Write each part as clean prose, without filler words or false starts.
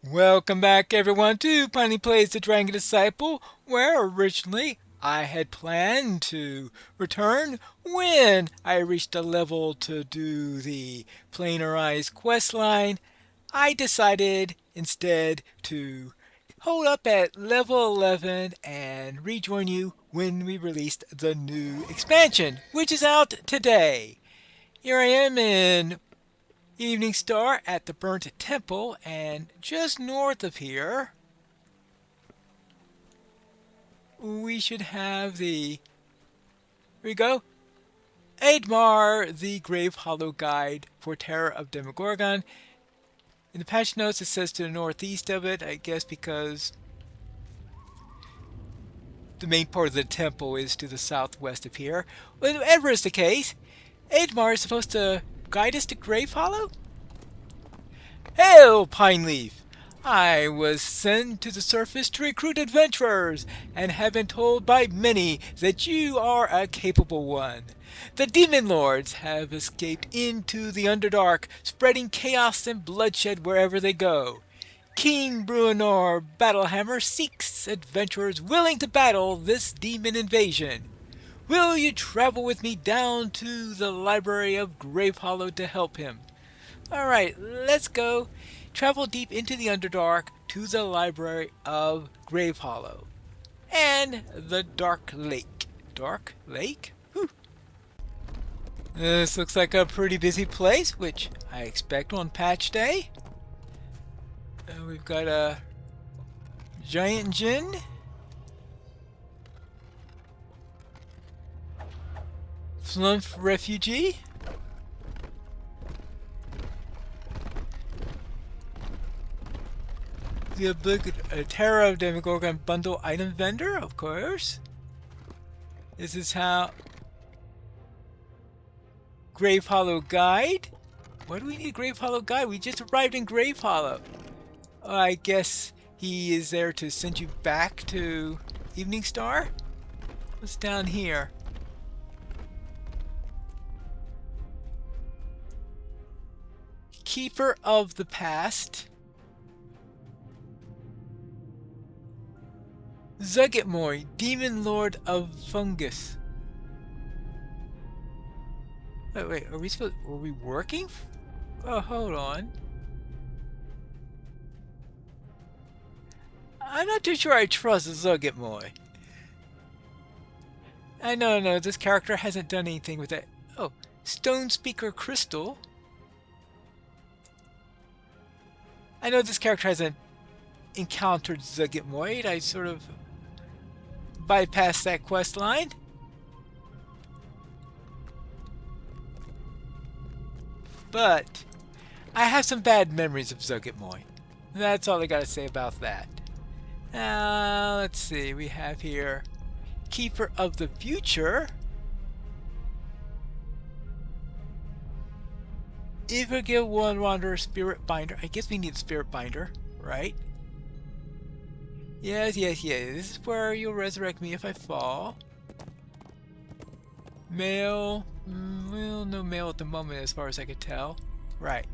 Welcome back, everyone, to Piney Plays the Dragon Disciple, where originally I had planned to return when I reached a level to do the Planar Eyes quest line. I decided instead to hold up at level 11 and rejoin you when we released the new expansion, which is out today. Here I am in Evening Star at the Burnt Temple, and just north of here, we should have the. Here we go. Admar, the Grave Hollow Guide for Terror of Demogorgon. In the patch notes, it says to the northeast of it, I guess because the main part of the temple is to the southwest of here. Whatever is the case, Admar is supposed to guide us to Grave Hollow? Hail, Pineleaf! I was sent to the surface to recruit adventurers, and have been told by many that you are a capable one. The demon lords have escaped into the Underdark, spreading chaos and bloodshed wherever they go. King Bruenor Battlehammer seeks adventurers willing to battle this demon invasion. Will you travel with me down to the library of Gravehollow to help him? Alright, let's go. Travel deep into the Underdark to the library of Gravehollow. And the Dark Lake. Dark Lake? Whew. This looks like a pretty busy place, which I expect on patch day. We've got a giant gin. Flump refugee. The obligatory Terror of Demogorgon bundle item vendor, of course. This is how Grave Hollow Guide. Why do we need a Grave Hollow Guide? We just arrived in Grave Hollow. I guess he is there to send you back to Evening Star? What's down here? Keeper of the Past. Zugetmoy, Demon Lord of Fungus. Wait, are we working? Oh, hold on. I'm not too sure I trust Zugetmoy. No, this character hasn't done anything with it. Oh, Stone Speaker Crystal. I know this character hasn't encountered Zugetmoy. I sort of bypassed that quest line. But I have some bad memories of Zugetmoy. That's all I gotta say about that. Let's see. We have here Keeper of the Future. Evergill One Wanderer Spirit Binder. I guess we need a Spirit Binder, right? Yes. This is where you'll resurrect me if I fall. Mail. Well, no mail at the moment as far as I could tell. Right.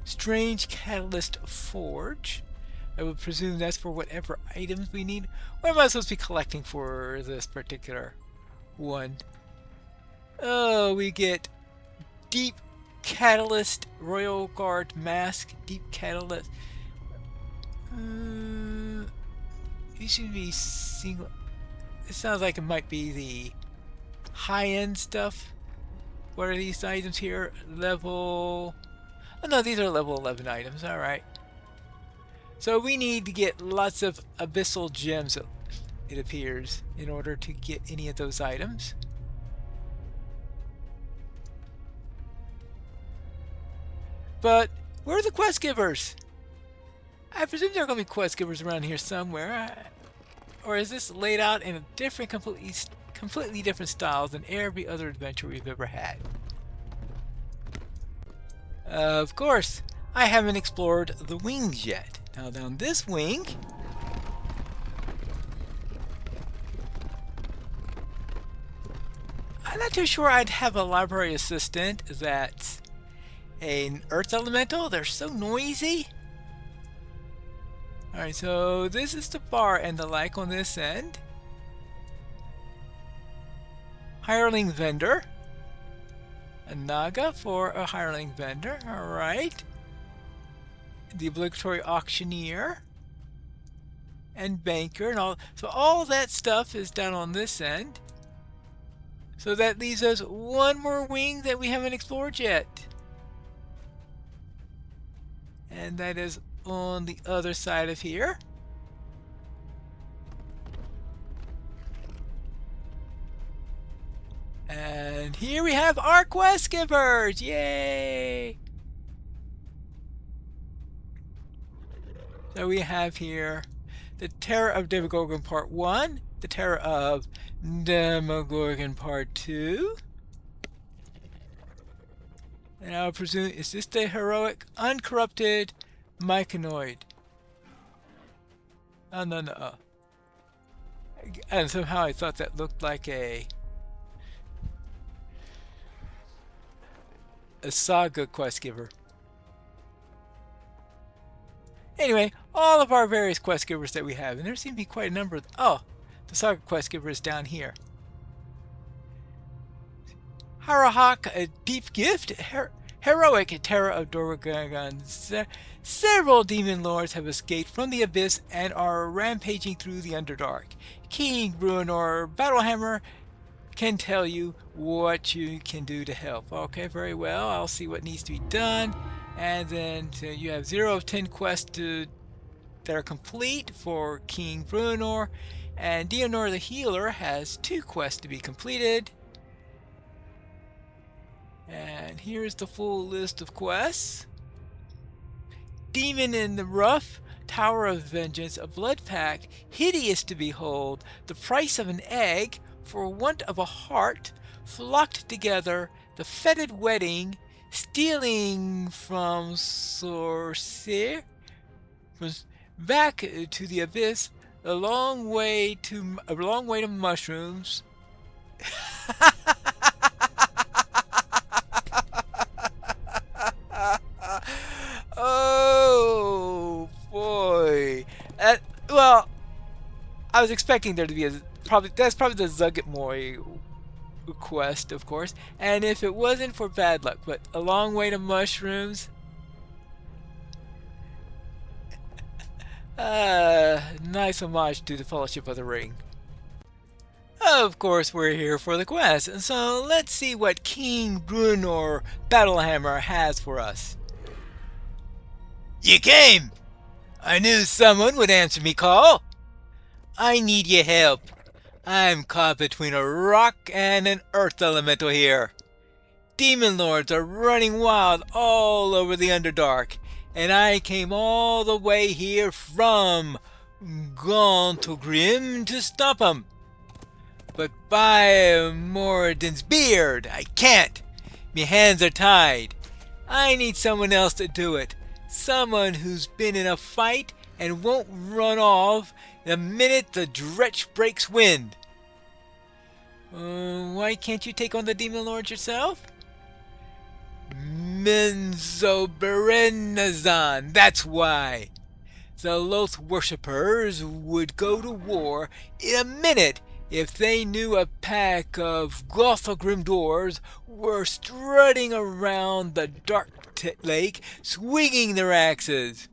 Strange Catalyst Forge. I would presume that's for whatever items we need. What am I supposed to be collecting for this particular one? Oh, we get Deep Catalyst Royal Guard Mask. Deep Catalyst. You should be single. It sounds like it might be the high-end stuff. What are these items here? Level. Oh no, these are level 11 items. Alright. So we need to get lots of abyssal gems, it appears, in order to get any of those items. But where are the quest givers? I presume there are going to be quest givers around here somewhere. Or is this laid out in a different, completely different style than every other adventure we've ever had? Of course, I haven't explored the wings yet. Now down this wing, I'm not too sure I'd have a library assistant that an earth elemental. They're so noisy. Alright, so this is the bar and the like on this end. Hireling vendor. A Naga for a hireling vendor. Alright. The obligatory auctioneer. And banker and all. So all that stuff is down on this end. So that leaves us one more wing that we haven't explored yet. And that is on the other side of here. And here we have our quest givers! Yay! So we have here the Terror of Demogorgon Part 1, the Terror of Demogorgon Part 2. And I would presume, is this the heroic, uncorrupted myconoid? Oh, no. And somehow I thought that looked like a saga quest giver. Anyway, all of our various quest givers that we have, and there seem to be quite a number of. Oh, the saga quest giver is down here. Harahak, a deep gift. Heroic terror of Dorgan. Several demon lords have escaped from the abyss and are rampaging through the Underdark. King Bruenor Battlehammer can tell you what you can do to help. Okay, very well. I'll see what needs to be done. And then you have 0 of 10 quests that are complete for King Bruenor. And Dionor the Healer has 2 quests to be completed. And here's the full list of quests. Demon in the Rough, Tower of Vengeance, a Blood Pact, hideous to behold, the price of an egg, for want of a heart, flocked together, the fetid wedding, stealing from Sorcerer, back to the abyss, a long way to mushrooms. Oh boy! Well, I was expecting there to be that's probably the Zuggetmoy quest, of course. And if it wasn't for bad luck, but a long way to mushrooms. Nice homage to the Fellowship of the Ring. Of course, we're here for the quest, and so let's see what King Bruenor Battlehammer has for us. You came! I knew someone would answer me call. I need your help. I'm caught between a rock and an earth elemental here. Demon lords are running wild all over the Underdark, and I came all the way here from Gauntlegrim to stop 'em. But by Moradin's beard, I can't. Me hands are tied. I need someone else to do it. Someone who's been in a fight and won't run off the minute the dretch breaks wind. Why can't you take on the Demon Lord yourself? Menzoberranzan, that's why. The Loth worshippers would go to war in a minute if they knew a pack of Gauntlegrim dwarves were strutting around the dark lake swinging their axes.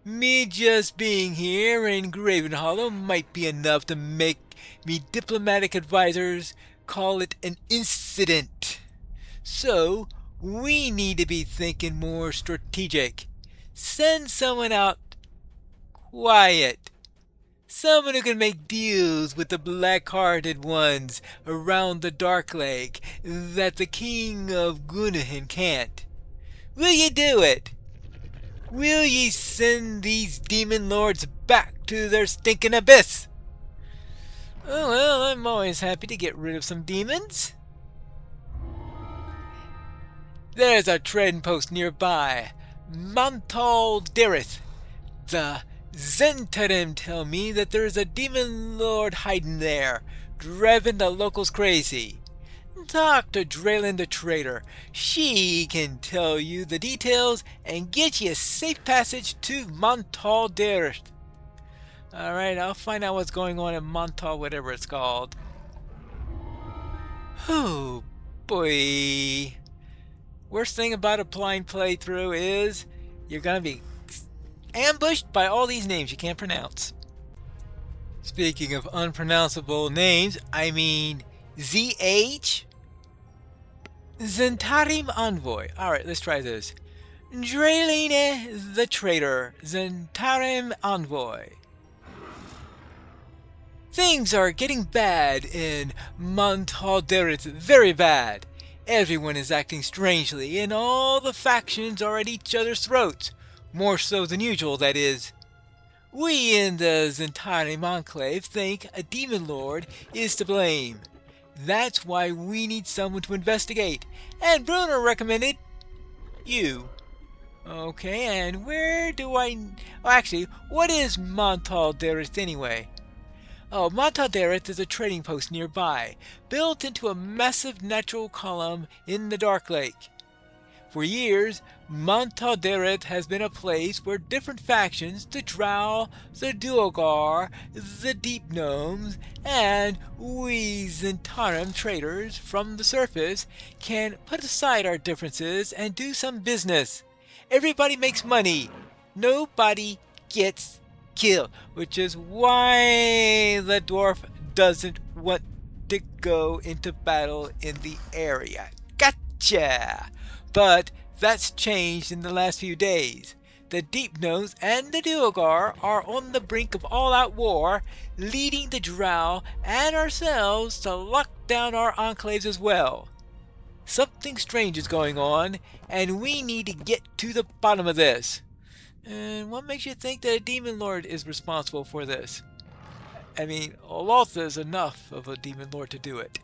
Me just being here in Gravenhollow might be enough to make me diplomatic advisors call it an incident. So we need to be thinking more strategic. Send someone out quiet. Someone who can make deals with the black-hearted ones around the Dark Lake that the King of Gunahan can't. Will ye do it? Will ye send these demon lords back to their stinking abyss? Oh, well, I'm always happy to get rid of some demons. There's a trading post nearby. Montal Dirith. The Zentarim tell me that there's a demon lord hiding there, driving the locals crazy. Talk to Draylin the Trader. She can tell you the details and get you a safe passage to Montal Derith. Alright, I'll find out what's going on in Montal, whatever it's called. Oh boy. Worst thing about a blind playthrough is you're gonna be ambushed by all these names you can't pronounce. Speaking of unpronounceable names, I mean ZH? Zentarim Envoy. Alright, let's try this. Draylin the Trader, Zentarim Envoy. Things are getting bad in Montalderith, very bad. Everyone is acting strangely, and all the factions are at each other's throats. More so than usual, that is. We in the Zentarim Enclave think a demon lord is to blame. That's why we need someone to investigate, and Bruno recommended you. Okay, and where do I... Oh, actually, what is Montalderith anyway? Oh, Montalderith is a trading post nearby, built into a massive natural column in the Dark Lake. For years, Montalderith has been a place where different factions, the Drow, the Duogar, the Deep Gnomes, and we Zentarim traders from the surface can put aside our differences and do some business. Everybody makes money. Nobody gets killed, which is why the dwarf doesn't want to go into battle in the area. Gotcha! But that's changed in the last few days. The Deep Gnomes and the Duogar are on the brink of all-out war, leading the Drow and ourselves to lock down our enclaves as well. Something strange is going on, and we need to get to the bottom of this. And what makes you think that a Demon Lord is responsible for this? I mean, Olotha is enough of a Demon Lord to do it.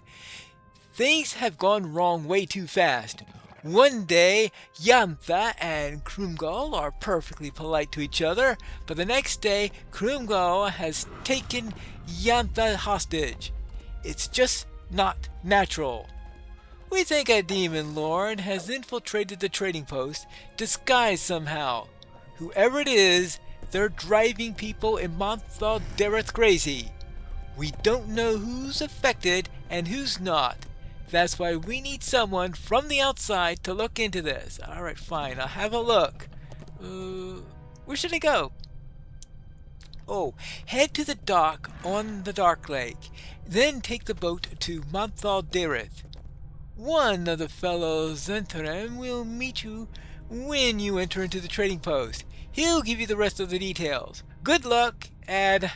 Things have gone wrong way too fast. One day, Yantha and Krumgol are perfectly polite to each other, but the next day, Krumgol has taken Yantha hostage. It's just not natural. We think a demon lord has infiltrated the trading post, disguised somehow. Whoever it is, they're driving people in Monthal Dereth crazy. We don't know who's affected and who's not. That's why we need someone from the outside to look into this. Alright, fine. I'll have a look. Where should I go? Oh, head to the dock on the Dark Lake. Then take the boat to Monthal Dereth. One of the fellow Zentarim will meet you when you enter into the trading post. He'll give you the rest of the details. Good luck, and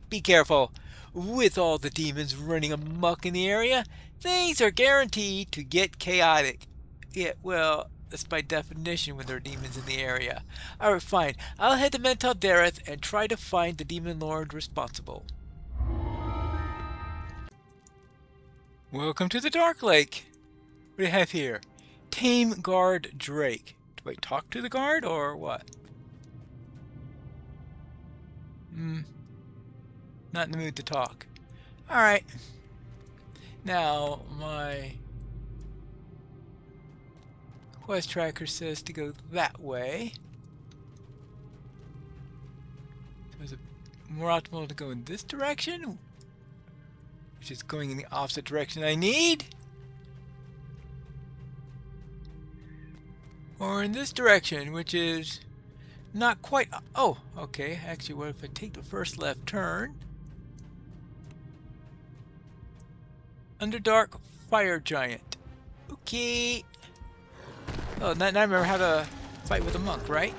be careful. With all the demons running amok in the area, things are guaranteed to get chaotic. Yeah, well, that's by definition when there are demons in the area. Alright, fine. I'll head to Montal Dereth and try to find the demon lord responsible. Welcome to the Dark Lake. What do you have here? Tame Guard Drake. Do I talk to the guard or what? Not in the mood to talk. Alright. Now, my quest tracker says to go that way. So is it more optimal to go in this direction? Which is going in the opposite direction I need? Or in this direction, which is not quite... Oh, okay. Actually, what if I take the first left turn? Underdark Fire Giant. Okay. Oh, now I remember how to fight with a monk, right?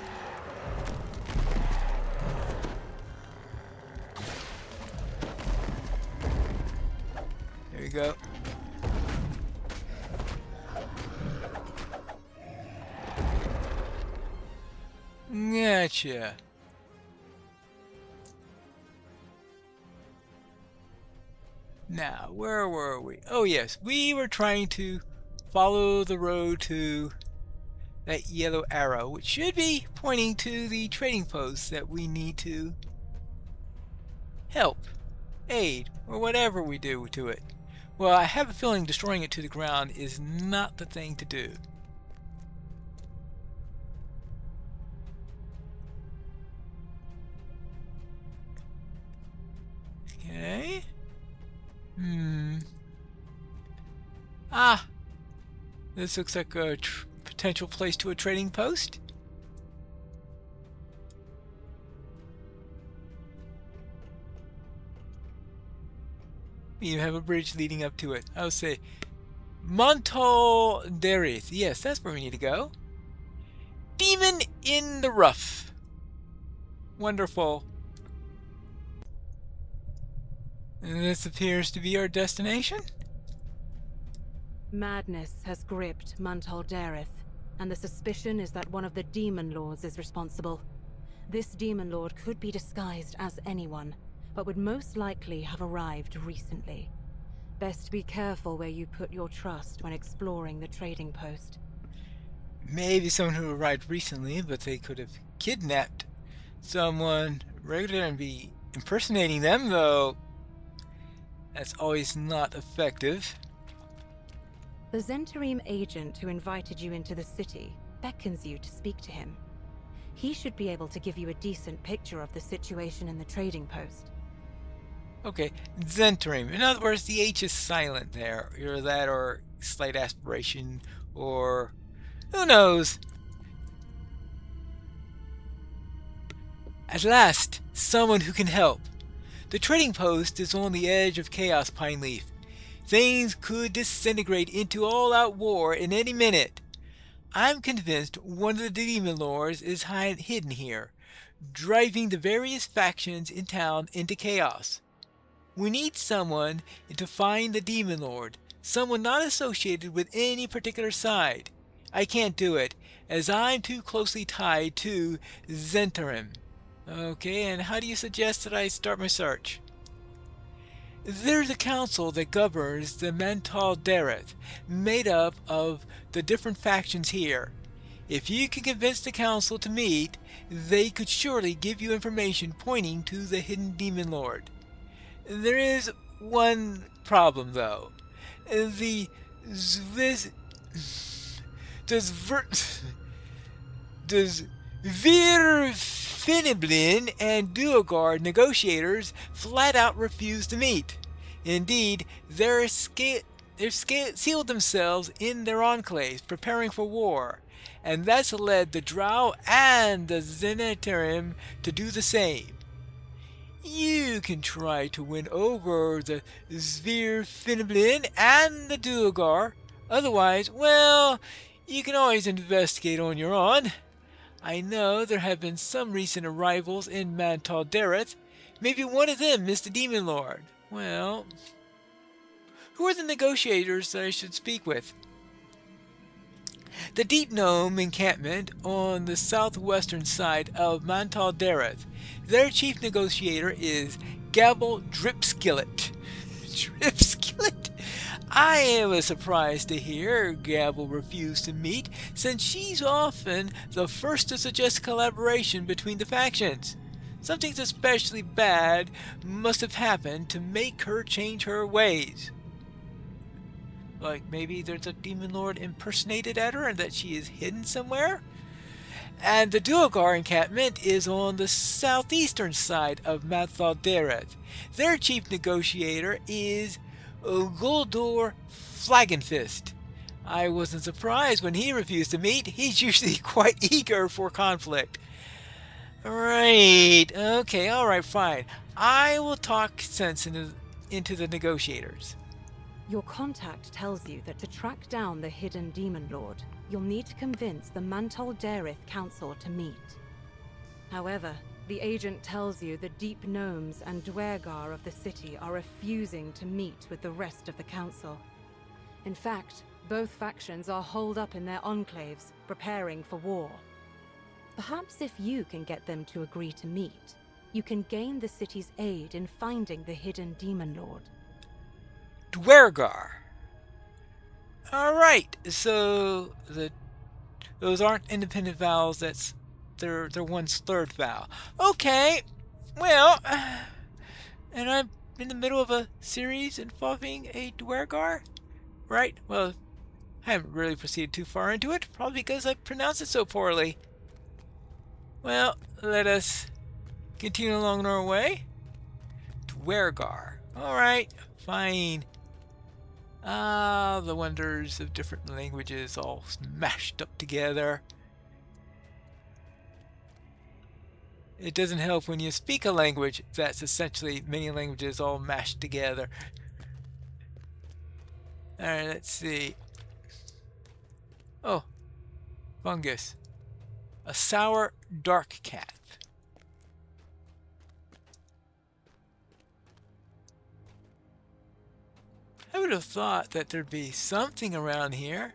There you go. Gotcha. Now, where were we? Oh yes, we were trying to follow the road to that yellow arrow, which should be pointing to the trading post that we need to help, aid, or whatever we do to it. Well, I have a feeling destroying it to the ground is not the thing to do. Okay. Ah, this looks like a potential place to a trading post. You have a bridge leading up to it. I would say Montalderith. Yes, that's where we need to go. Demon in the rough. Wonderful. And this appears to be our destination. Madness has gripped Montalderith, and the suspicion is that one of the Demon Lords is responsible. This Demon Lord could be disguised as anyone, but would most likely have arrived recently. Best be careful where you put your trust when exploring the trading post. Maybe someone who arrived recently, but they could have kidnapped someone regular and be impersonating them, though that's always not effective. The Zentarim agent who invited you into the city beckons you to speak to him. He should be able to give you a decent picture of the situation in the trading post. Okay, Zentarim. In other words, the H is silent there. Either that or slight aspiration, or who knows? At last, someone who can help. The trading post is on the edge of chaos, Pineleaf. Things could disintegrate into all-out war in any minute. I'm convinced one of the Demon Lords is hidden here, driving the various factions in town into chaos. We need someone to find the Demon Lord, someone not associated with any particular side. I can't do it, as I'm too closely tied to Zentarim. Okay, and how do you suggest that I start my search? There's a council that governs the Montalderith, made up of the different factions here. If you can convince the council to meet, they could surely give you information pointing to the hidden Demon Lord. There is one problem, though. The Virfiniblin and Duergar negotiators flat out refuse to meet. Indeed, they've sealed themselves in their enclaves, preparing for war, and that's led the Drow and the Zenitarim to do the same. You can try to win over the Zvirfiniblin and the Duergar. Otherwise, well, you can always investigate on your own. I know there have been some recent arrivals in Montalderith. Maybe one of them is the Demon Lord. Well, who are the negotiators that I should speak with? The Deep Gnome encampment on the southwestern side of Montalderith. Their chief negotiator is Gabble Dripskillet. Dripskillet? I was surprised to hear Gabble refuse to meet, since she's often the first to suggest collaboration between the factions. Something especially bad must have happened to make her change her ways. Like maybe there's a Demon Lord impersonated at her and that she is hidden somewhere? And the Duergar encampment is on the southeastern side of Montalderith. Their chief negotiator is Goldor Flagonfist. I wasn't surprised when he refused to meet. He's usually quite eager for conflict. Right. Okay, alright, fine. I will talk sense into the negotiators. Your contact tells you that to track down the hidden Demon Lord, you'll need to convince the Montalderith Council to meet. However, the agent tells you the Deep Gnomes and Duergar of the city are refusing to meet with the rest of the council. In fact, both factions are holed up in their enclaves, preparing for war. Perhaps if you can get them to agree to meet, you can gain the city's aid in finding the hidden Demon Lord. Duergar. Alright, so those aren't independent vowels, they're one's third vowel. Okay, well, and I'm in the middle of a series involving a Dwergar? Right? Well, I haven't really proceeded too far into it, probably because I pronounced it so poorly. Well, let us continue along our way. Dwergar. Alright, fine. Ah, the wonders of different languages all smashed up together. It doesn't help when you speak a language that's essentially many languages all mashed together. Alright, let's see. Oh, fungus. A sour dark cat. I would have thought that there'd be something around here.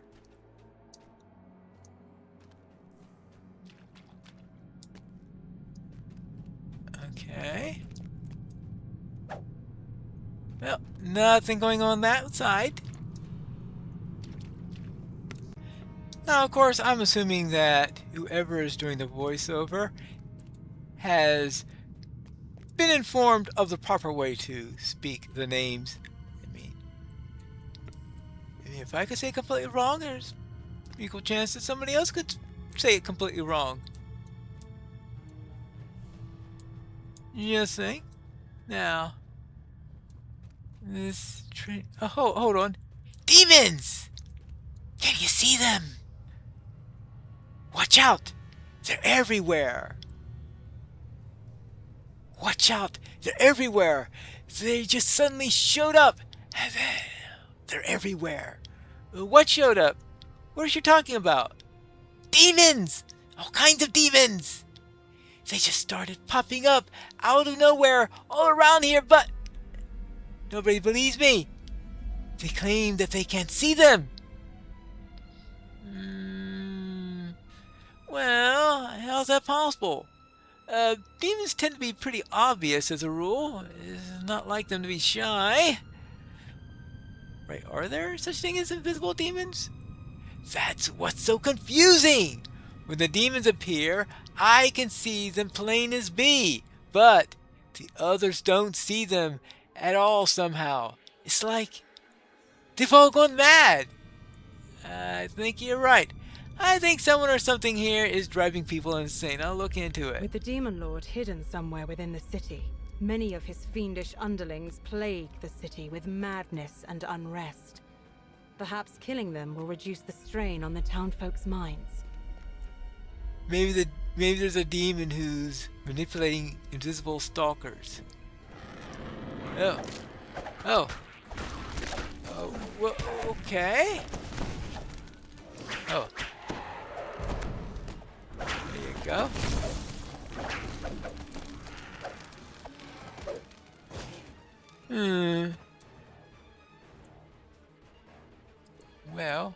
Okay. Well, nothing going on that side. Now, of course, I'm assuming that whoever is doing the voiceover has been informed of the proper way to speak the names. I mean, if I could say it completely wrong, there's equal chance that somebody else could say it completely wrong. Just think. Now, this train. Oh, hold on. Demons! Can you see them? Watch out! They're everywhere! Watch out! They're everywhere! They just suddenly showed up! They're everywhere! What showed up? What are you talking about? Demons! All kinds of demons! They just started popping up out of nowhere all around here, but nobody believes me. They claim that they can't see them. Well, how's that possible? Demons tend to be pretty obvious as a rule. It's not like them to be shy. Right, are there such things as invisible demons? That's what's so confusing! When the demons appear, I can see them plain as be, but the others don't see them at all somehow. It's like they've all gone mad. I think you're right. I think someone or something here is driving people insane. I'll look into it. With the Demon Lord hidden somewhere within the city, many of his fiendish underlings plague the city with madness and unrest. Perhaps killing them will reduce the strain on the townfolk's minds. Maybe there's a demon who's manipulating invisible stalkers. Oh. Oh. Oh, well, okay. Oh. There you go. Well.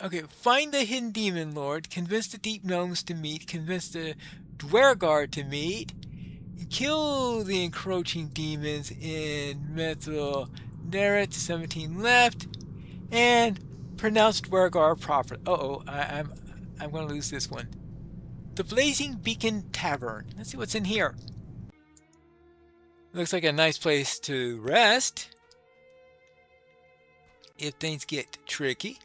Okay, find the hidden demon lord, convince the deep gnomes to meet, convince the Dwergar to meet, kill the encroaching demons in Metal Narret 17 left, and pronounce Dwergar proper. I'm gonna lose this one. The Blazing Beacon Tavern. Let's see what's in here. Looks like a nice place to rest if things get tricky.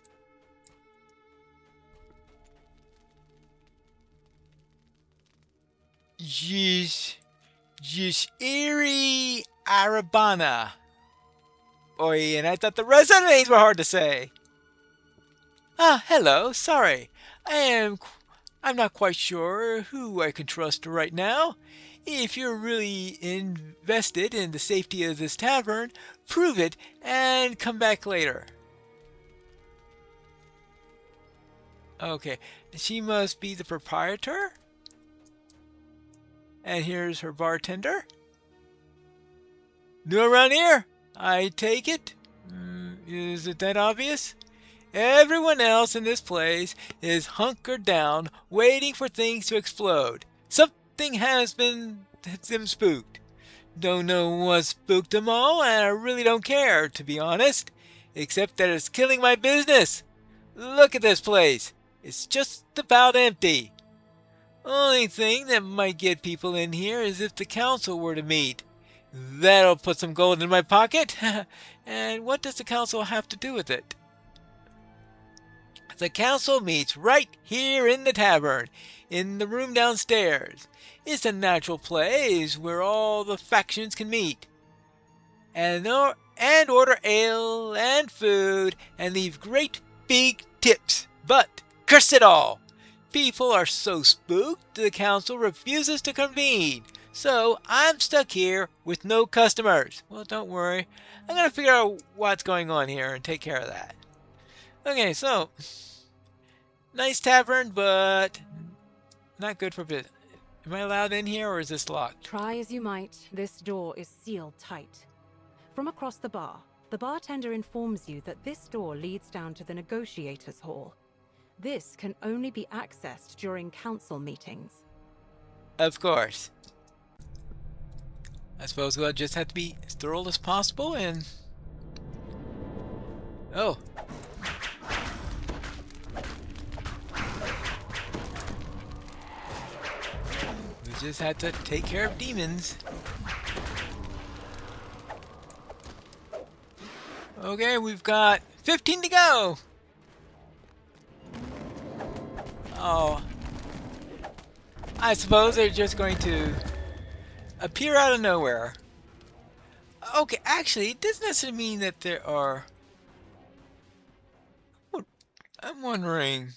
Iri Arabana. Oi, and I thought the rest of the names were hard to say. Ah, hello. Sorry. I'm not quite sure who I can trust right now. If you're really invested in the safety of this tavern, prove it and come back later. Okay, she must be the proprietor. And here's her bartender. New around here? I take it. Is it that obvious? Everyone else in this place is hunkered down, waiting for things to explode. Something has them spooked. Don't know what spooked them all, and I really don't care, to be honest. Except that it's killing my business. Look at this place. It's just about empty. Only thing that might get people in here is if the council were to meet. That'll put some gold in my pocket. And what does the council have to do with it? The council meets right here in the tavern, in the room downstairs. It's a natural place where all the factions can meet and order ale and food and leave great big tips. But curse it all! People are so spooked the council refuses to convene. So I'm stuck here with no customers. Well, don't worry. I'm going to figure out what's going on here and take care of that. Okay, so nice tavern, but not good for business. Am I allowed in here or is this locked? Try as you might, this door is sealed tight. From across the bar, the bartender informs you that this door leads down to the negotiators' hall. This can only be accessed during council meetings. Of course. I suppose we'll just have to be as thorough as possible and... Oh. We just had to take care of demons. Okay, we've got 15 to go. Oh. I suppose they're just going to appear out of nowhere. Okay, actually, it doesn't necessarily mean that there are... I'm wondering...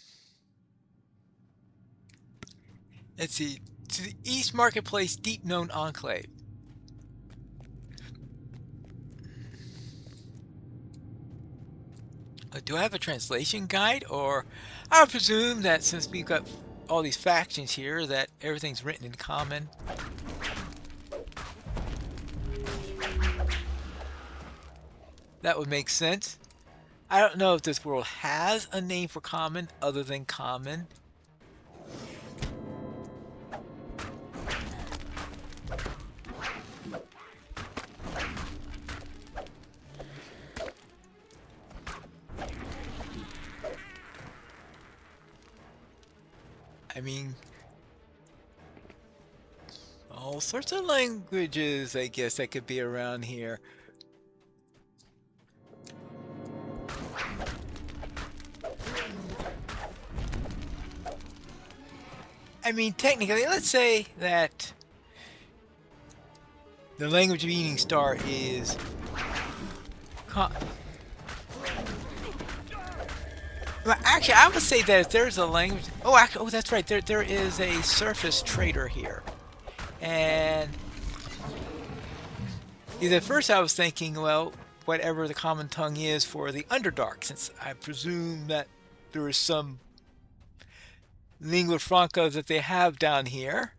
Let's see. To the East Marketplace Deep Known Enclave. Do I have a translation guide? Or I presume that since we've got all these factions here that everything's written in common. That would make sense. I don't know if this world has a name for common other than common. I mean, all sorts of languages, I guess, that could be around here. I mean, technically, let's say that the language of Evening Star is... Well, actually, I would say that if there's a language... Oh, actually, oh, that's right. There is a surface trader here. And... At first I was thinking, well, whatever the common tongue is for the Underdark, since I presume that there is some lingua franca that they have down here.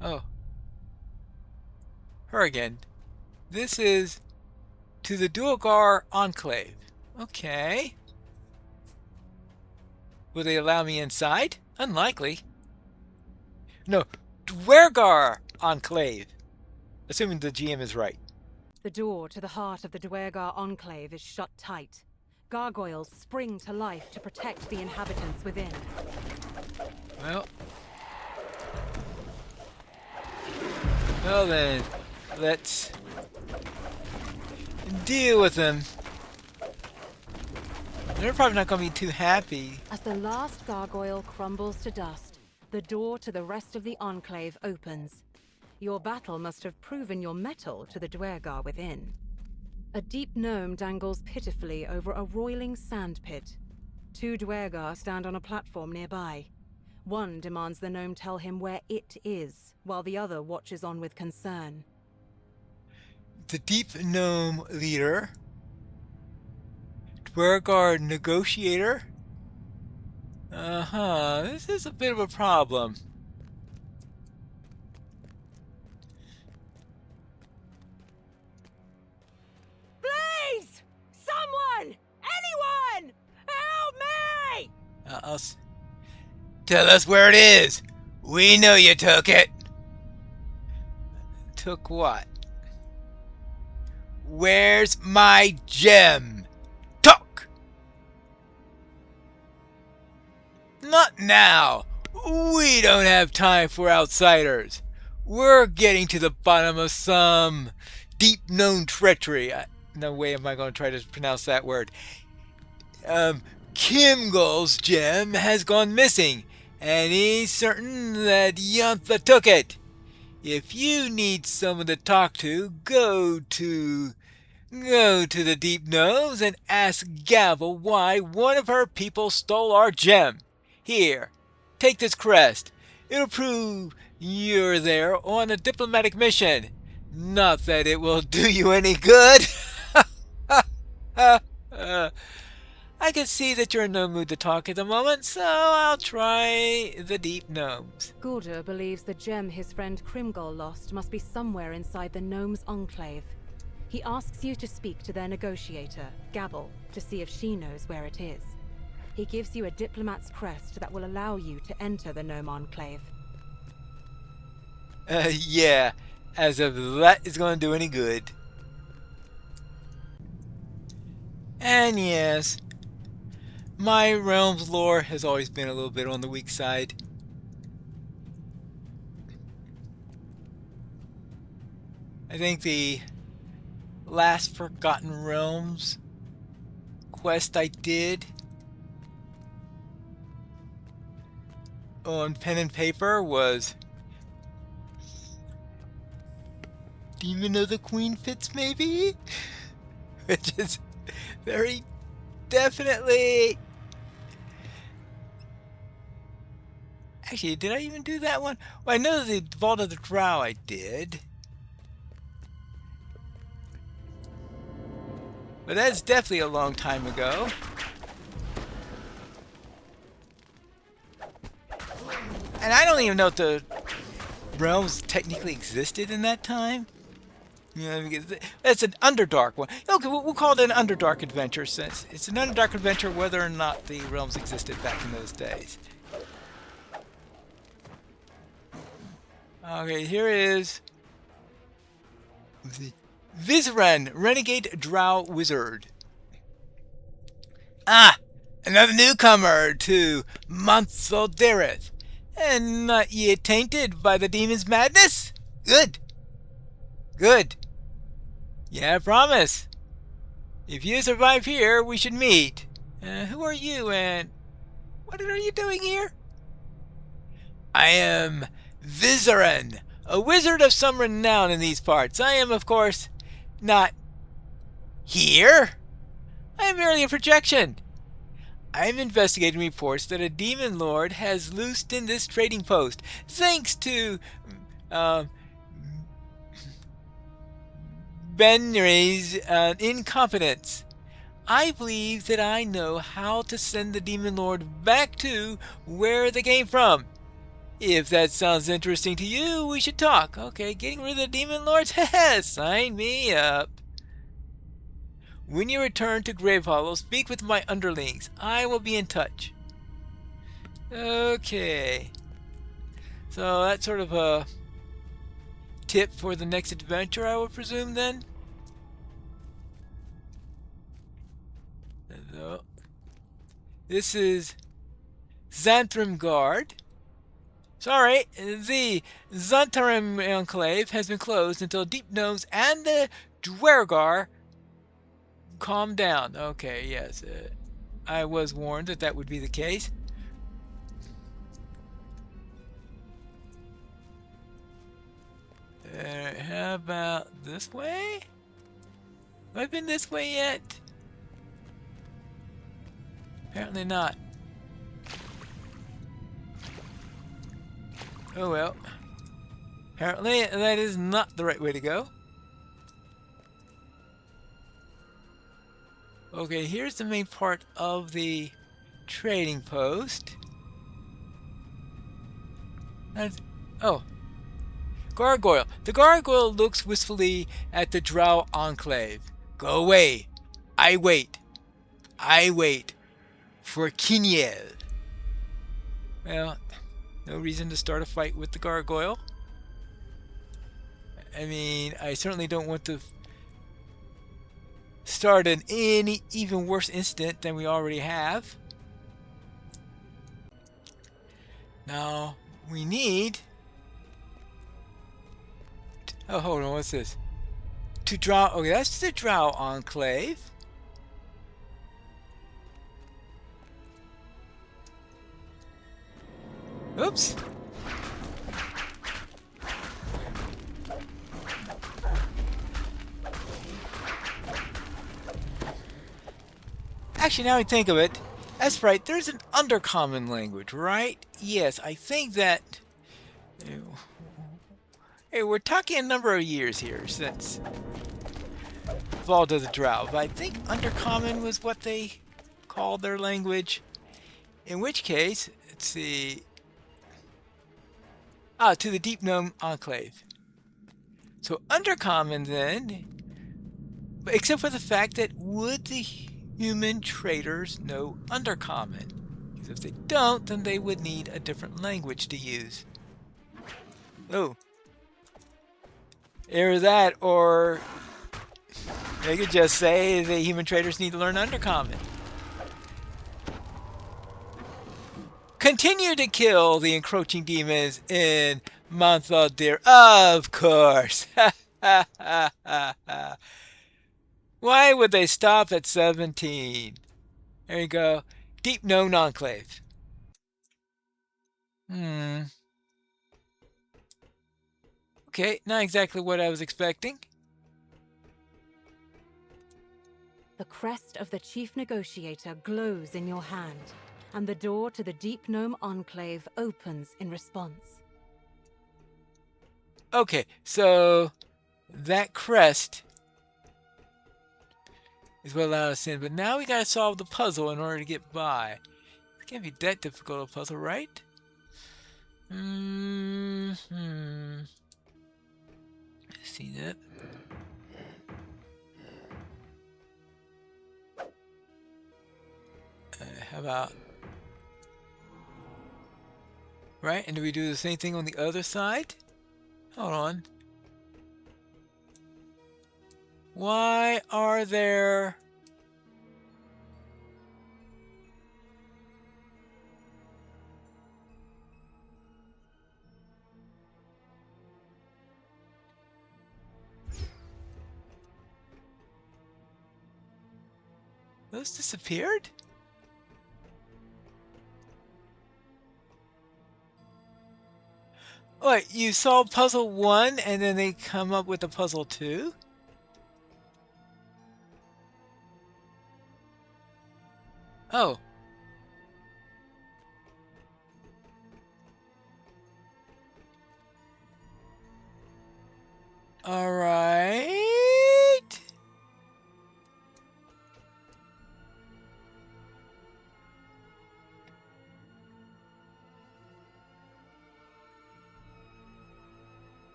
Oh. Her again. This is to the Duergar Enclave. Okay. Will they allow me inside? Unlikely. No, Duergar Enclave. Assuming the GM is right. The door to the heart of the Duergar Enclave is shut tight. Gargoyles spring to life to protect the inhabitants within. Well then, let's deal with them. They're probably not going to be too happy. As the last gargoyle crumbles to dust, the door to the rest of the Enclave opens. Your battle must have proven your mettle to the Duergar within. A deep gnome dangles pitifully over a roiling sand pit. 2 Duergar stand on a platform nearby. One demands the gnome tell him where it is, while the other watches on with concern. The deep gnome leader, Duergar negotiator. This is a bit of a problem. Please! Someone! Anyone! Help me! Tell us where it is. We know you took it. Took what? Where's my gem? Took! Not now. We don't have time for outsiders. We're getting to the bottom of some deep known treachery. No way am I going to try to pronounce that word. Kimgul's gem has gone missing, and he's certain that Yuntha took it. If you need someone to talk to, go to the Deep Nose and ask Gavel why one of her people stole our gem. Here, take this crest. It'll prove you're there on a diplomatic mission. Not that it will do you any good. I can see that you're in no mood to talk at the moment, so I'll try the Deep Gnomes. Guldur believes the gem his friend Krimgol lost must be somewhere inside the Gnomes' Enclave. He asks you to speak to their negotiator, Gabble, to see if she knows where it is. He gives you a diplomat's crest that will allow you to enter the Gnome Enclave. Yeah, as if that is going to do any good. And yes, my realm's lore has always been a little bit on the weak side. I think the last Forgotten Realms quest I did on pen and paper was Demon of the Queen Fits, maybe? Which is very definitely... Actually, did I even do that one? Well, I know the Vault of the Drow I did. But that's definitely a long time ago. And I don't even know if the realms technically existed in that time. You know, because that's an Underdark one. Okay, we'll call it an Underdark adventure, since it's an Underdark adventure whether or not the realms existed back in those days. Okay, here is the Vizran, Renegade Drow Wizard. Ah, another newcomer to Montholdereth, and not yet tainted by the demon's madness? Good. Good. Yeah, I promise. If you survive here, we should meet. Who are you, and what are you doing here? I am Vizaran, a wizard of some renown in these parts. I am, of course, not here. I am merely a projection. I am investigating reports that a demon lord has loosed in this trading post, thanks to Benry's incompetence. I believe that I know how to send the demon lord back to where they came from. If that sounds interesting to you, we should talk. Okay, getting rid of the demon lords? Sign me up. When you return to Gravehollow, speak with my underlings. I will be in touch. Okay. So that's sort of a tip for the next adventure, I would presume, then? This is Xantrim Guard. Sorry, the Xantrim Enclave has been closed until Deep Gnomes and the Dwergar calm down. Okay, yes. I was warned that that would be the case. How about this way? Have I been this way yet? Apparently not. Oh well. Apparently that is not the right way to go. Okay, here's the main part of the trading post. Oh. Gargoyle. The gargoyle looks wistfully at the Drow Enclave. Go away. I wait. I wait for Kiniel. Well, no reason to start a fight with the gargoyle. I mean, I certainly don't want to start an even worse incident than we already have. Now we need. Oh, hold on. What's this? To draw. Okay, that's the Drow Enclave. Oops. Actually, now I think of it, that's right. There's an undercommon language, right? Yes, I think that. Hey, we're talking a number of years here since Fall to the Drow, but I think undercommon was what they called their language. In which case, let's see. Ah, to the Deep Gnome Enclave. So undercommon then, except for the fact that would the human traders know undercommon? Because if they don't, then they would need a different language to use. Oh, either that, or they could just say the human traders need to learn undercommon. Continue to kill the encroaching demons in Monthaldir, of course. Why would they stop at 17? There you go. Deep Gnome Enclave. Okay, not exactly what I was expecting. The crest of the Chief Negotiator glows in your hand, and the door to the Deep Gnome Enclave opens in response. Okay, so that crest is what allowed us in, but now we gotta solve the puzzle in order to get by. It can't be that difficult a puzzle, right? See that? How about... Right, and do we do the same thing on the other side? Hold on. Why are there... Those disappeared? Wait, you solve puzzle 1 and then they come up with a puzzle 2? Oh. Alright.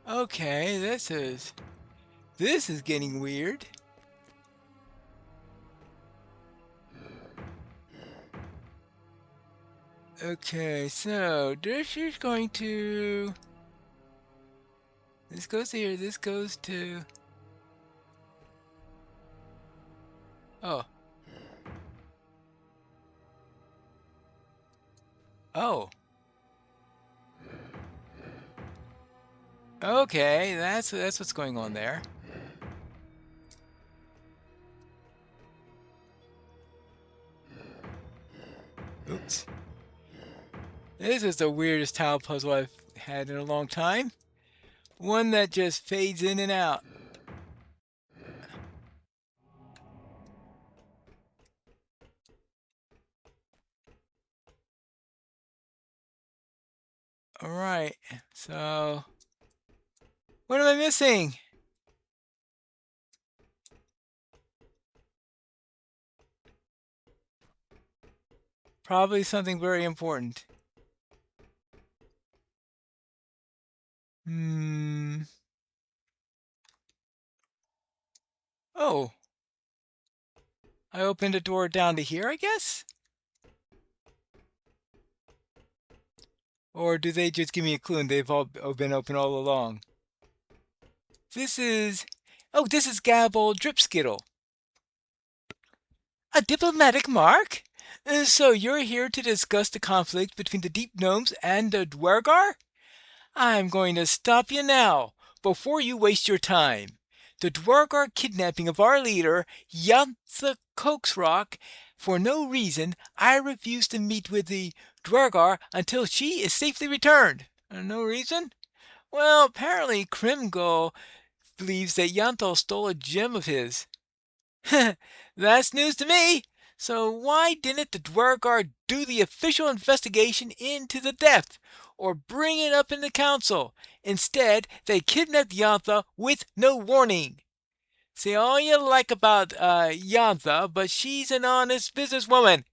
Okay, this is getting weird. Okay, so this is going to... This goes here, this goes to... Oh. Oh. Okay, that's what's going on there. Oops. This is the weirdest tile puzzle I've had in a long time. One that just fades in and out. Alright, so... What am I missing? Probably something very important. Oh. I opened a door down to here, I guess? Or do they just give me a clue and they've all been open all along? This is... Oh, this is Gabble Dripskittle. A diplomatic mark? So you're here to discuss the conflict between the Deep Gnomes and the Dwergar? I'm going to stop you now, before you waste your time. The Dwergar kidnapping of our leader, Yantha Coaxrock, for no reason, I refuse to meet with the Dwergar until she is safely returned. No reason? Well, apparently Krimgul believes that Yantal stole a gem of his. That's news to me. So why didn't the Dwergar do the official investigation into the theft, or bring it up in the council? Instead, they kidnapped Yantha with no warning. Say all you like about Yantha, but she's an honest businesswoman.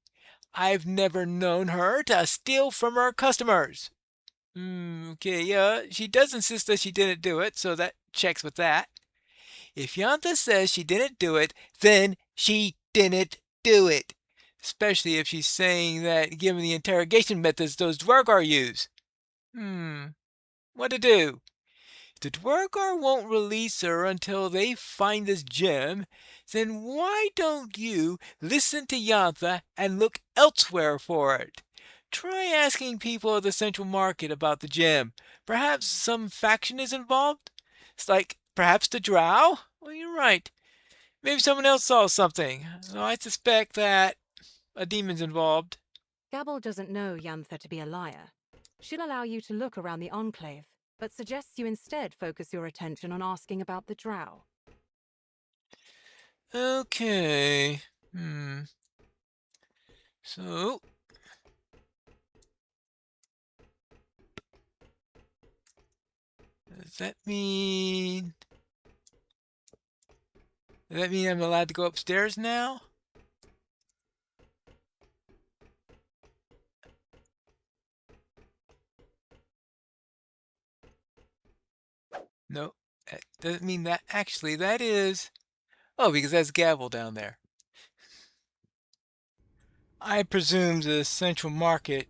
I've never known her to steal from her customers. Okay, yeah, she does insist that she didn't do it, so that checks with that. If Yanta says she didn't do it, then she didn't do it. Especially if she's saying that given the interrogation methods those Dwergar use. What to do? The Dwergar won't release her until they find this gem. Then why don't you listen to Yantha and look elsewhere for it? Try asking people at the Central Market about the gem. Perhaps some faction is involved? It's like, perhaps the Drow? Well, you're right. Maybe someone else saw something. Well, I suspect that a demon's involved. Gabble doesn't know Yantha to be a liar. She'll allow you to look around the Enclave, but suggests you instead focus your attention on asking about the Drow. Okay. So, does that mean... Does that mean I'm allowed to go upstairs now? No, that doesn't mean that. Actually, that is... Oh, because that's Gavel down there. I presume the Central Market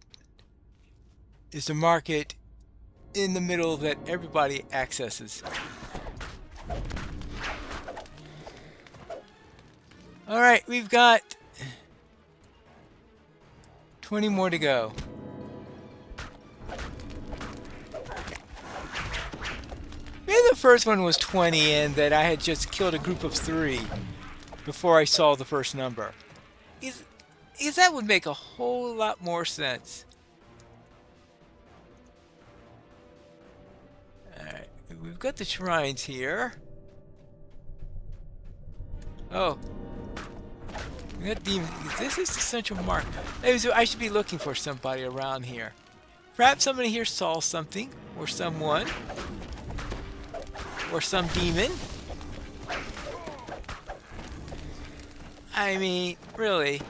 is the market in the middle that everybody accesses. Alright, we've got 20 more to go. Maybe the first one was 20 and that I had just killed a group of 3 before I saw the first number. Because that would make a whole lot more sense. Alright, we've got the shrines here. Oh. We got demons. This is the Central Market. I should be looking for somebody around here. Perhaps somebody here saw something, or someone, or some demon. I mean, really.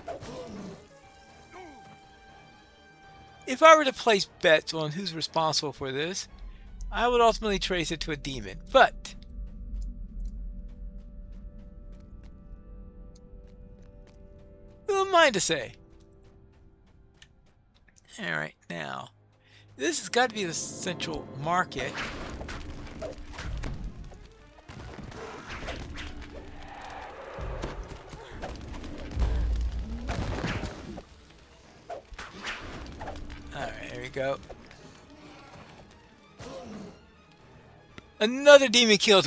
If I were to place bets on who's responsible for this, I would ultimately trace it to a demon. But who am I to say? Alright, now, this has got to be the Central Market. Alright, here we go. Another demon killed.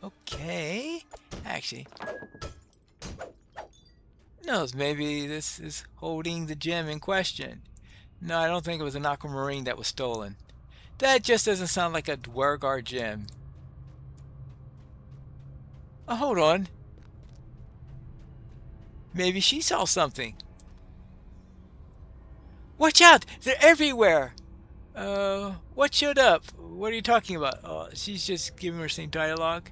Okay. Actually, knows, maybe this is holding the gem in question. No, I don't think it was an aquamarine that was stolen. That just doesn't sound like a Dwergar gem. Oh, hold on. Maybe she saw something. Watch out! They're everywhere! What showed up? What are you talking about? Oh, she's just giving her same dialogue.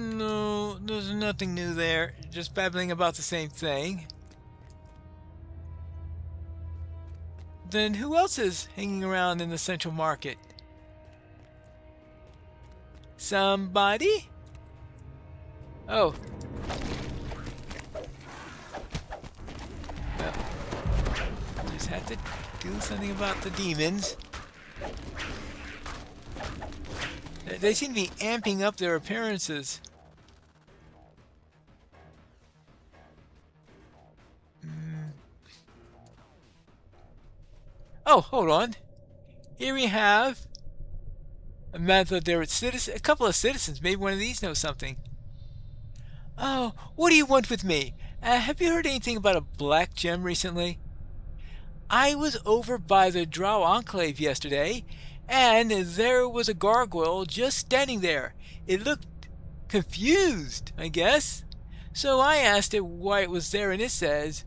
No, there's nothing new there. Just babbling about the same thing. Then who else is hanging around in the Central Market? Somebody? Oh. Well, just had to do something about the demons. They seem to be amping up their appearances. Oh, hold on. Here we have a method there. A couple of citizens. Maybe one of these knows something. Oh, what do you want with me? Have you heard anything about a black gem recently? I was over by the Drow Enclave yesterday, and there was a gargoyle just standing there. It looked confused, I guess. So I asked it why it was there, and it says,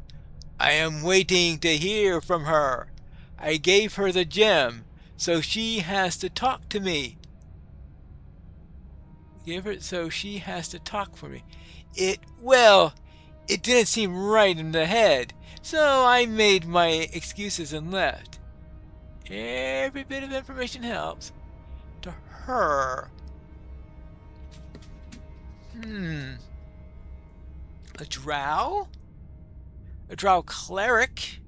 I am waiting to hear from her. I gave her the gem, so she has to talk to me. So she has to talk for me. It didn't seem right in the head, so I made my excuses and left. Every bit of information helps. To her. A drow? A drow cleric?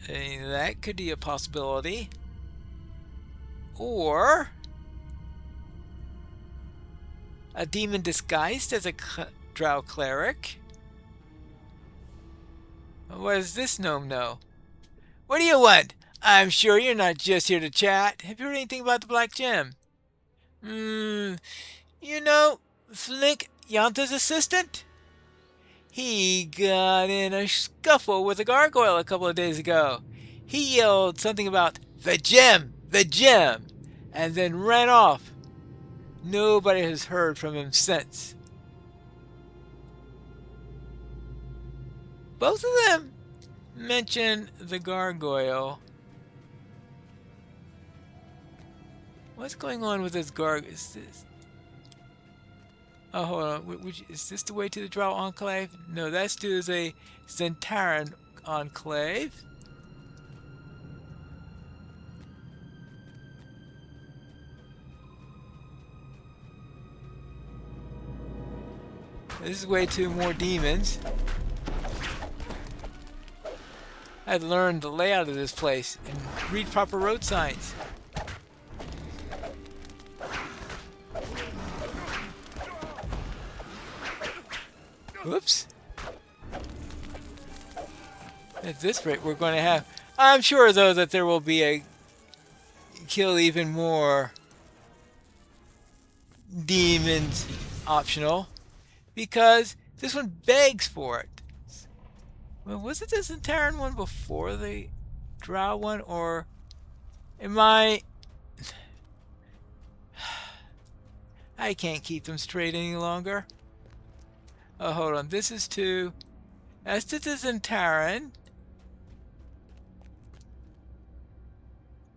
That could be a possibility. Or a demon disguised as a drow cleric. What does this gnome know? What do you want? I'm sure you're not just here to chat. Have you heard anything about the Black Gem? You know, Flink Yanta's assistant? He got in a scuffle with a gargoyle a couple of days ago. He yelled something about the gem, and then ran off. Nobody has heard from him since. Both of them mention the gargoyle. What's going on with this gargoyle? Oh, hold on. Is this the way to the Drow Enclave? No, that's to the Zentaran Enclave. This is the way to more demons. I had to learn the layout of this place and read proper road signs. Whoops. At this rate, we're going to have... I'm sure, though, that there will be a... kill even more demons optional. Because this one begs for it. Well, was it the Zentaran one before the Drow one? Or am I... I can't keep them straight any longer. Oh, hold on. This is to... That's to the Zentaran.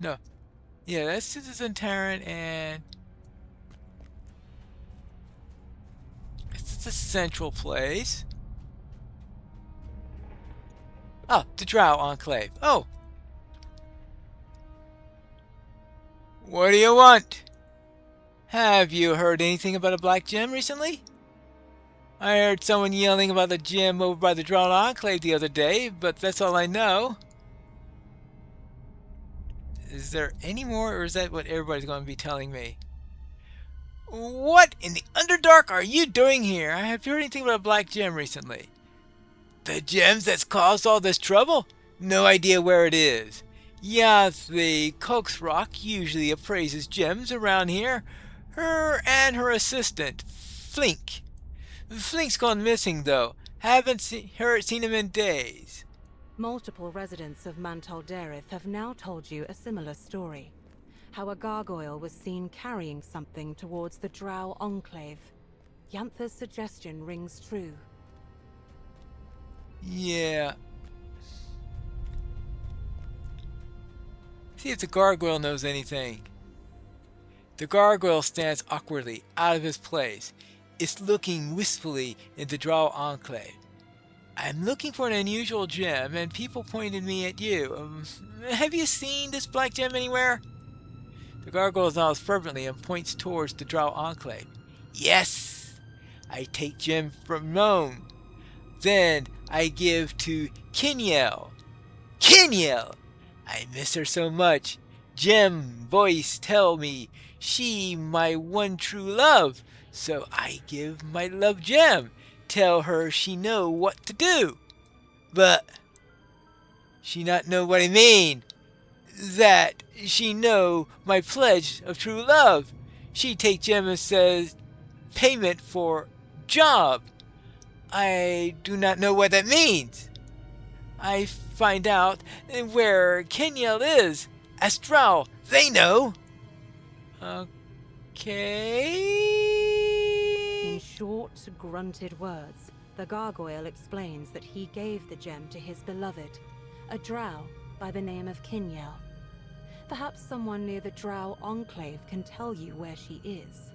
No. Yeah, that's to the Zentaran, and... It's the central place. Oh, the Drow Enclave. Oh! What do you want? Have you heard anything about a black gem recently? I heard someone yelling about the gem over by the Drow Enclave the other day, but that's all I know. Is there any more, or is that what everybody's going to be telling me? What in the Underdark are you doing here? Have you heard anything about a black gem recently? The gems that's caused all this trouble? No idea where it is. Yeah, the Coax Rock usually appraises gems around here. Her and her assistant, Flink. Flink's gone missing, though. Haven't seen him in days. Multiple residents of Mantal Dareth have now told you a similar story. How a gargoyle was seen carrying something towards the Drow Enclave. Yantha's suggestion rings true. Yeah. See if the gargoyle knows anything. The gargoyle stands awkwardly out of his place. It's looking wistfully into the Drow Enclave. I'm looking for an unusual gem, and people pointed me at you. Have you seen this black gem anywhere? The gargoyle nods fervently and points towards the Drow Enclave. Yes! I take gem from Moan. Then I give to Kinyel. Kinyel! I miss her so much. Gem voice tell me she my one true love, so I give my love Gem. Tell her she know what to do. But she not know what I mean. That she know my pledge of true love. She take Gem and says payment for job. I do not know what that means. I find out where Kenyel is. Astral, they know. In Okay. short, grunted words, the gargoyle explains that he gave the gem to his beloved, a drow by the name of Kinyel. Perhaps someone near the drow enclave can tell you where she is.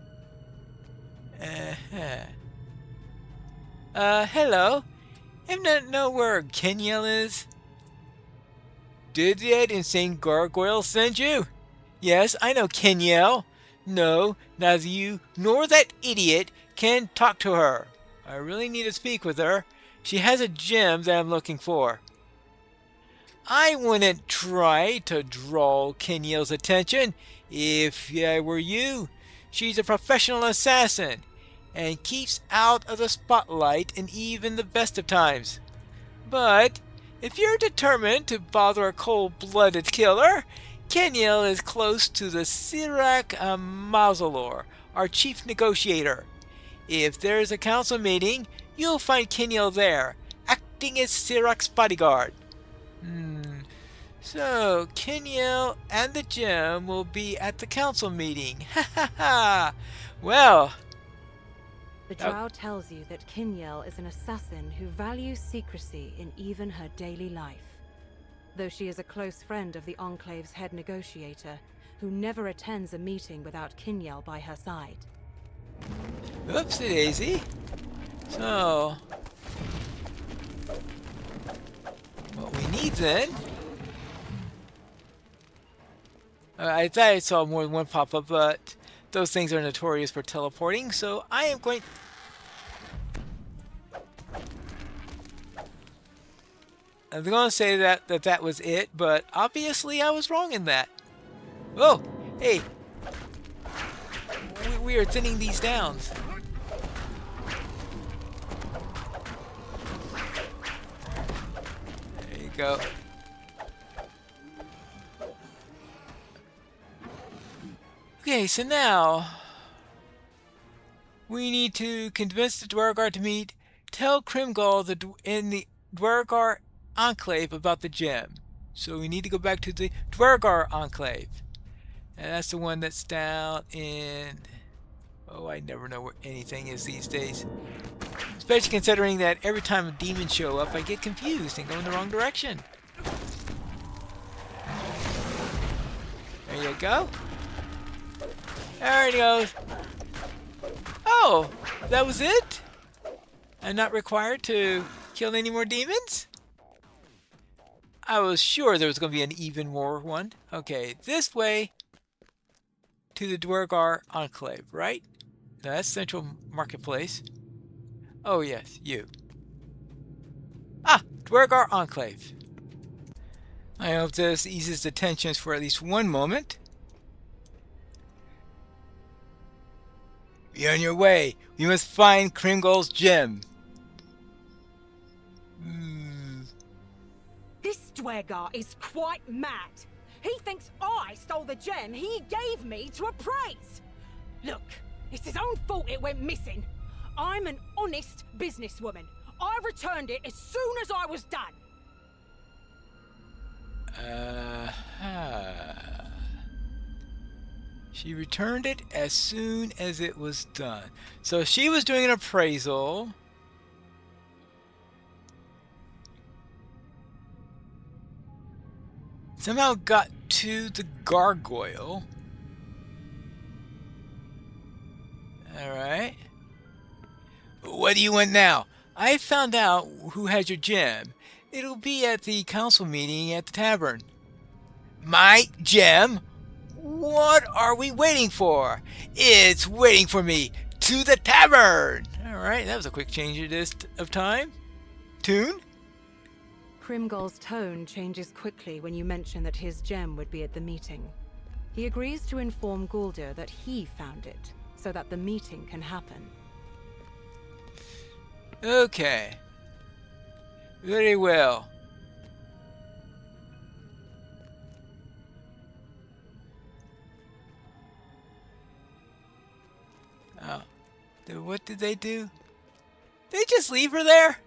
Uh-huh. Hello. I don't know where Kenyel is. Did that insane gargoyle send you? Yes, I know Kenyel. No, neither you nor that idiot can talk to her. I really need to speak with her. She has a gem that I'm looking for. I wouldn't try to draw Kenyel's attention if I were you. She's a professional assassin and keeps out of the spotlight in even the best of times. But if you're determined to bother a cold-blooded killer, Kenyel is close to the Sirak Mausolor, our chief negotiator. If there's a council meeting, you'll find Kenyel there, acting as Sirak's bodyguard. So, Kenyel and the gem will be at the council meeting. Ha ha ha! Well, The drow tells you that Kinyel is an assassin who values secrecy in even her daily life. Though she is a close friend of the Enclave's head negotiator, who never attends a meeting without Kinyel by her side. oopsie daisy. So, what we need then... I thought I saw more than one pop-up, but those things are notorious for teleporting, so I am going... I was going to say that was it, but obviously I was wrong in that. Oh, hey. We are thinning these down. There you go. Okay, so now we need to convince the Dwargar to meet, tell Krimgall in the Dwargar Enclave about the gem. So we need to go back to the Dwargar Enclave. And that's the one that's down in... Oh, I never know where anything is these days. Especially considering that every time demons show up, I get confused and go in the wrong direction. There you go. There it goes. Oh, that was it? I'm not required to kill any more demons? I was sure there was going to be an even more one. Okay, this way to the Dwargar Enclave, right? No, that's Central Marketplace. Oh, yes, you. Ah, Dwargar Enclave. I hope this eases the tensions for at least one moment. Be on your way. We must find Krimgall's gem. This Dwargar is quite mad. He thinks I stole the gem he gave me to appraise. Look, it's his own fault it went missing. I'm an honest businesswoman. I returned it as soon as I was done. She returned it as soon as it was done. So she was doing an appraisal. Somehow got to the gargoyle. Alright. What do you want now? I found out who has your gem. It'll be at the council meeting at the tavern. My gem? What are we waiting for? It's waiting for me to the tavern. Alright, that was a quick change of time. Tune? Krimgall's tone changes quickly when you mention that his gem would be at the meeting. He agrees to inform Guldur that he found it, so that the meeting can happen. Okay. Very well. Oh. What did they do? They just leave her there?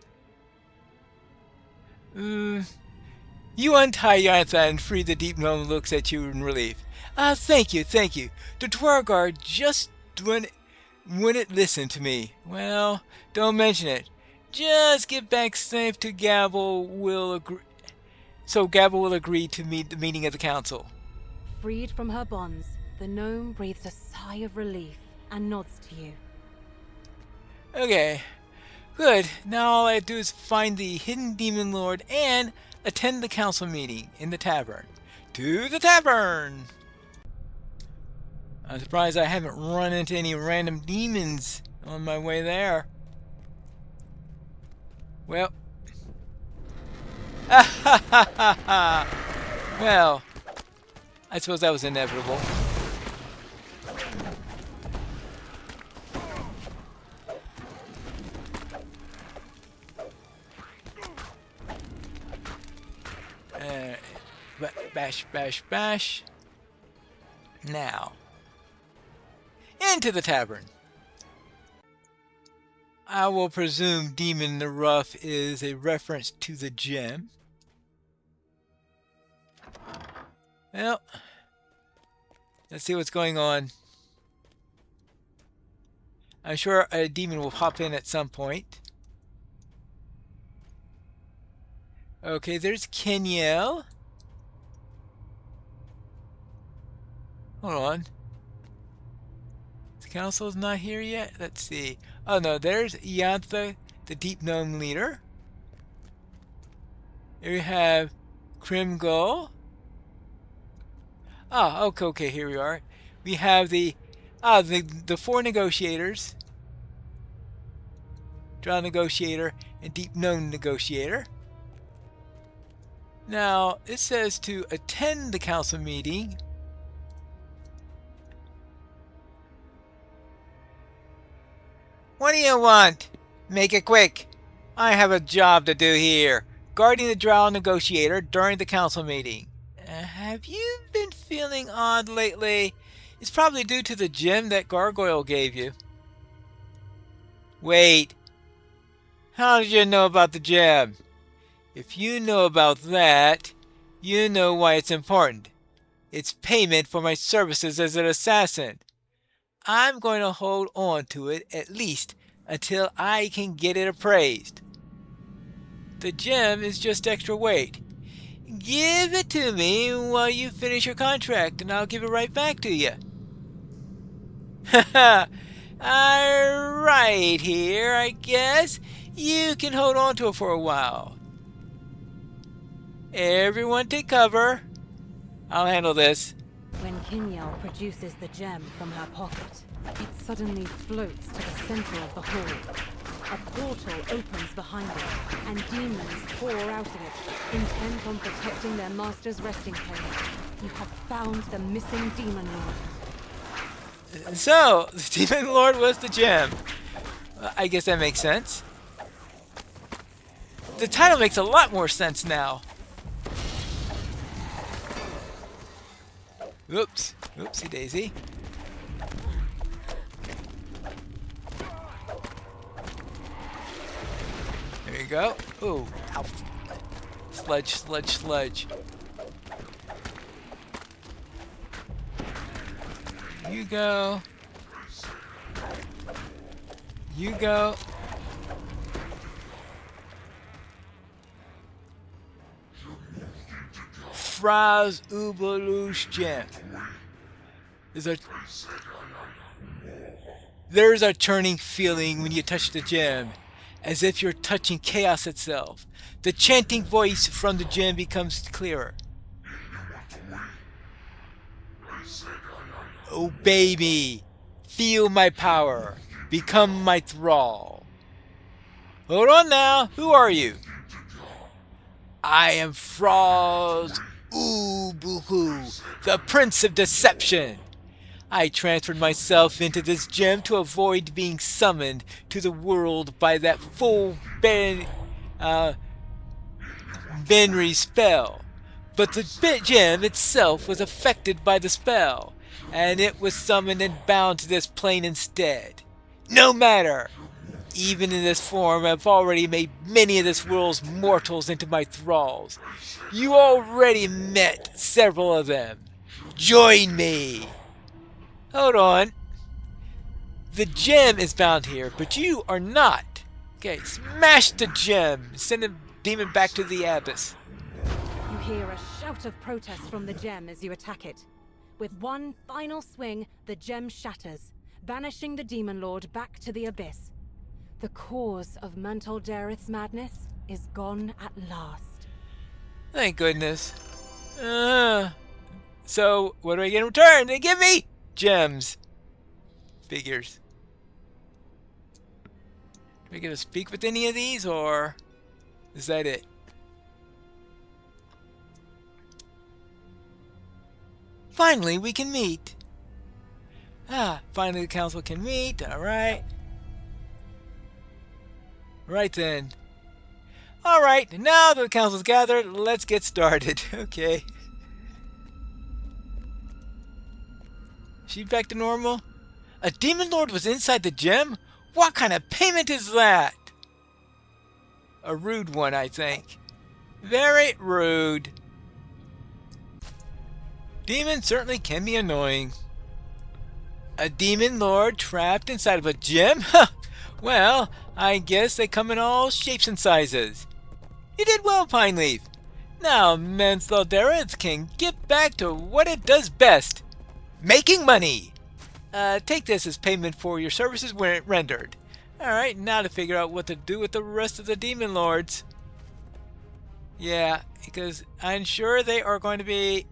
You untie Yantha and free the deep gnome looks at you in relief. Thank you, thank you. The Dwargar just wouldn't listen to me. Well, don't mention it. Just get back safe to Gabble will agree. So Gabble will agree to meet the meeting of the council. Freed from her bonds, the gnome breathes a sigh of relief and nods to you. Okay, good. Now all I do is find the hidden demon lord and attend the council meeting in the tavern. To the tavern! I'm surprised I haven't run into any random demons on my way there. Well. Well, I suppose that was inevitable. Bash, bash, bash. Now, into the tavern. I will presume Demon in the Rough is a reference to the gem. Well, let's see what's going on. I'm sure a demon will pop in at some point. Okay, there's Kenyel. Hold on. The council's not here yet? Let's see. Oh no, there's Yantha, the deep gnome leader. Here we have Krimgul. Ah, okay, here we are. We have the four negotiators. Drow negotiator and deep gnome negotiator. Now, it says to attend the council meeting. What do you want? Make it quick. I have a job to do here, guarding the drow negotiator during the council meeting. Have you been feeling odd lately? It's probably due to the gem that Gargoyle gave you. Wait. How did you know about the gem? If you know about that, you know why it's important. It's payment for my services as an assassin. I'm going to hold on to it at least until I can get it appraised. The gem is just extra weight. Give it to me while you finish your contract and I'll give it right back to you. Haha, right here, I guess. You can hold on to it for a while. Everyone take cover. I'll handle this. When Kinyal produces the gem from her pocket, it suddenly floats to the center of the hall. A portal opens behind it, and demons pour out of it, intent on protecting their master's resting place. You have found the missing demon lord. So, the demon lord was the gem. I guess that makes sense. The title makes a lot more sense now. Oops. Oopsie daisy. There you go. Ooh. Ow. Sludge, sludge, sludge. You go. You go. Fraz Ubalush gem. There's a churning feeling when you touch the gem, as if you're touching chaos itself. The chanting voice from the gem becomes clearer. Obey me. Feel my power. Become my thrall. Hold on now. Who are you? I am Fraz Ooh, boo-hoo, the Prince of Deception! I transferred myself into this gem to avoid being summoned to the world by that fool Benry's spell. But the gem itself was affected by the spell, and it was summoned and bound to this plane instead. No matter! Even in this form, I've already made many of this world's mortals into my thralls. You already met several of them. Join me! Hold on. The gem is bound here, but you are not. Okay, smash the gem. Send the demon back to the abyss. You hear a shout of protest from the gem as you attack it. With one final swing, the gem shatters, banishing the Demon Lord back to the abyss. The cause of Mantle Dareth's madness is gone at last. Thank goodness. So, what do I get in return? They give me gems. Figures. Do I get to speak with any of these, or is that it? Finally, we can meet. Finally the council can meet. Alright. Right then. Alright, now that the council's gathered, let's get started. Okay. She back to normal? A demon lord was inside the gem? What kind of payment is that? A rude one, I think. Very rude. Demons certainly can be annoying. A demon lord trapped inside of a gem? Huh! Well, I guess they come in all shapes and sizes. You did well, Pineleaf. Now Mantle Dareth can get back to what it does best. Making money! Take this as payment for your services rendered. Alright, now to figure out what to do with the rest of the demon lords. Yeah, because I'm sure they are going to be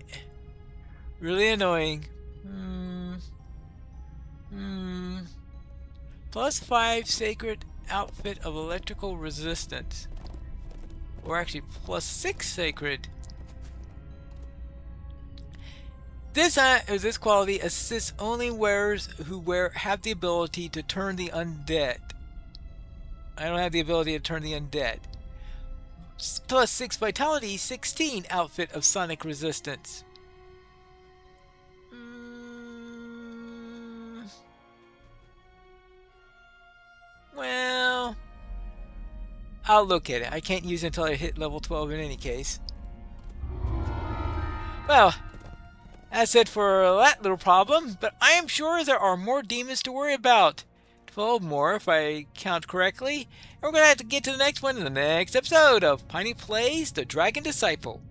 really annoying. +5 sacred outfit of electrical resistance. Or actually +6 sacred. This quality assists only wearers who have the ability to turn the undead. I don't have the ability to turn the undead. +6 vitality, 16 outfit of sonic resistance. Well, I'll look at it. I can't use it until I hit level 12 in any case. Well, that's it for that little problem, but I am sure there are more demons to worry about. 12 more if I count correctly. And we're going to have to get to the next one in the next episode of Piney Plays the Dragon Disciple.